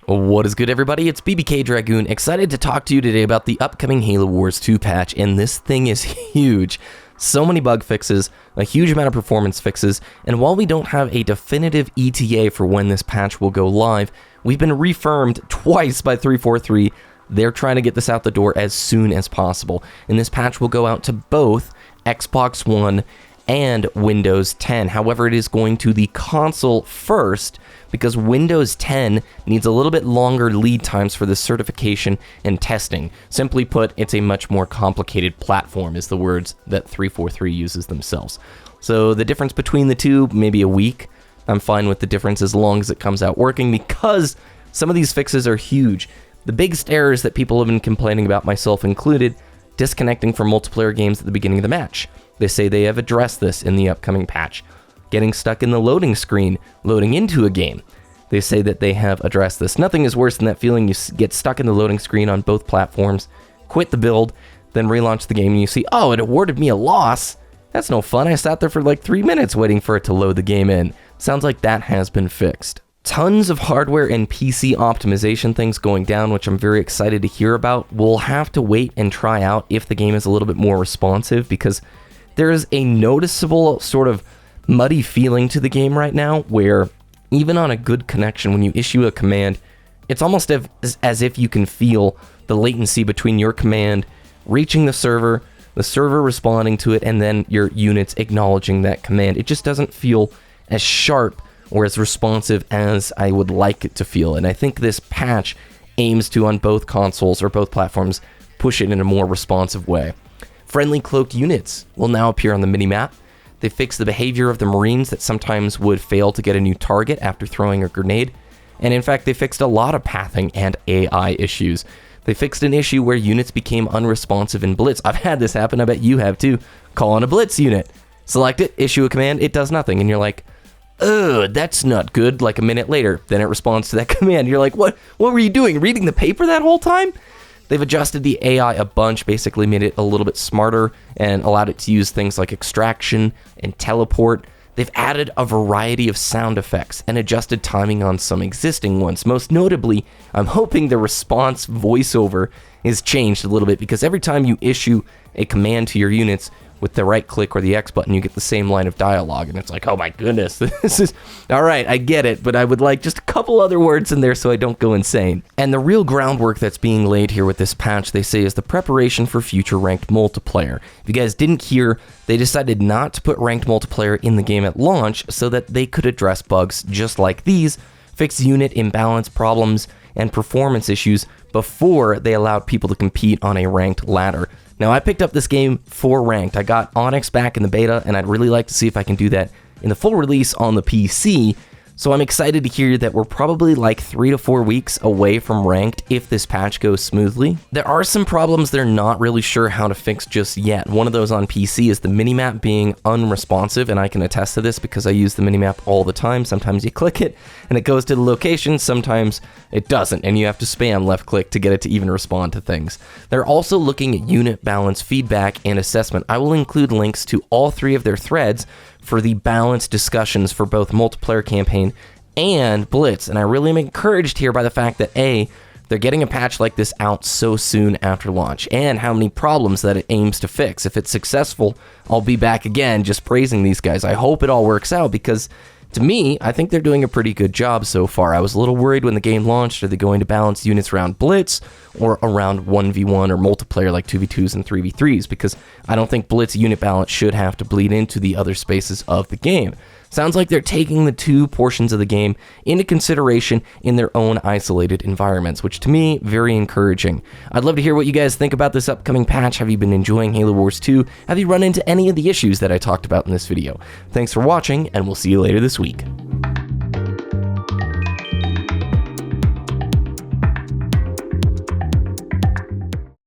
What is good, everybody? It's BBKDRAGOON, excited to talk to you today about the upcoming Halo Wars 2 patch, and this thing is huge. So many bug fixes, a huge amount of performance fixes, and while we don't have a definitive ETA for when this patch will go live, we've been reaffirmed twice by 343. They're trying to get this out the door as soon as possible, and this patch will go out to both Xbox One and Windows 10. However, it is going to the console first because Windows 10 needs a little bit longer lead times for the certification and testing. Simply put, it's a much more complicated platform, is the words that 343 uses themselves. So the difference between the two, maybe a week. I'm fine with the difference as long as it comes out working because some of these fixes are huge. The biggest errors that people have been complaining about, myself included, disconnecting from multiplayer games at the beginning of the match. They say they have addressed this in the upcoming patch. Getting stuck in the loading screen, loading into a game. They say that they have addressed this. Nothing is worse than that feeling you get stuck in the loading screen on both platforms, quit the build, then relaunch the game and you see, oh, it awarded me a loss. That's no fun. I sat there for like 3 minutes waiting for it to load the game in. Sounds like that has been fixed. Tons of hardware and PC optimization things going down, which I'm very excited to hear about. We'll have to wait and try out if the game is a little bit more responsive because there is a noticeable sort of muddy feeling to the game right now where even on a good connection, when you issue a command, it's almost as if you can feel the latency between your command reaching the server responding to it, and then your units acknowledging that command. It just doesn't feel as sharp or as responsive as I would like it to feel. And I think this patch aims to, on both consoles or both platforms, push it in a more responsive way. Friendly cloaked units will now appear on the minimap. They fixed the behavior of the Marines that sometimes would fail to get a new target after throwing a grenade. And in fact, they fixed a lot of pathing and AI issues. They fixed an issue where units became unresponsive in Blitz. I've had this happen, I bet you have too. Call on a Blitz unit. Select it, issue a command, it does nothing. And you're like, ugh, that's not good. Like a minute later, then it responds to that command. You're like, what were you doing? Reading the paper that whole time? They've adjusted the AI a bunch, basically made it a little bit smarter and allowed it to use things like extraction and teleport. They've added a variety of sound effects and adjusted timing on some existing ones. Most notably, I'm hoping the response voiceover is changed a little bit because every time you issue a command to your units with the right click or the X button, you get the same line of dialogue, and it's like, oh my goodness, this is, all right, I get it, but I would like just a couple other words in there so I don't go insane. And the real groundwork that's being laid here with this patch, they say, is the preparation for future ranked multiplayer. If you guys didn't hear, they decided not to put ranked multiplayer in the game at launch so that they could address bugs just like these, fix unit imbalance problems and performance issues before they allowed people to compete on a ranked ladder. Now, I picked up this game for ranked. I got Onyx back in the beta, and I'd really like to see if I can do that in the full release on the PC. So I'm excited to hear that we're probably like 3 to 4 weeks away from ranked if this patch goes smoothly. There are some problems they're not really sure how to fix just yet. One of those on PC is the minimap being unresponsive, and I can attest to this because I use the minimap all the time. Sometimes you click it and it goes to the location, sometimes it doesn't, and you have to spam left click to get it to even respond to things. They're also looking at unit balance feedback and assessment. I will include links to all 3 of their threads for the balanced discussions for both multiplayer campaign and Blitz. And I really am encouraged here by the fact that A, they're getting a patch like this out so soon after launch, and how many problems that it aims to fix. If it's successful, I'll be back again just praising these guys. I hope it all works out because, to me, I think they're doing a pretty good job so far. I was a little worried when the game launched. Are they going to balance units around Blitz or around 1v1 or multiplayer like 2v2s and 3v3s? Because I don't think Blitz unit balance should have to bleed into the other spaces of the game. Sounds like they're taking the 2 portions of the game into consideration in their own isolated environments, which to me, very encouraging. I'd love to hear what you guys think about this upcoming patch. Have you been enjoying Halo Wars 2? Have you run into any of the issues that I talked about in this video? Thanks for watching, and we'll see you later this week.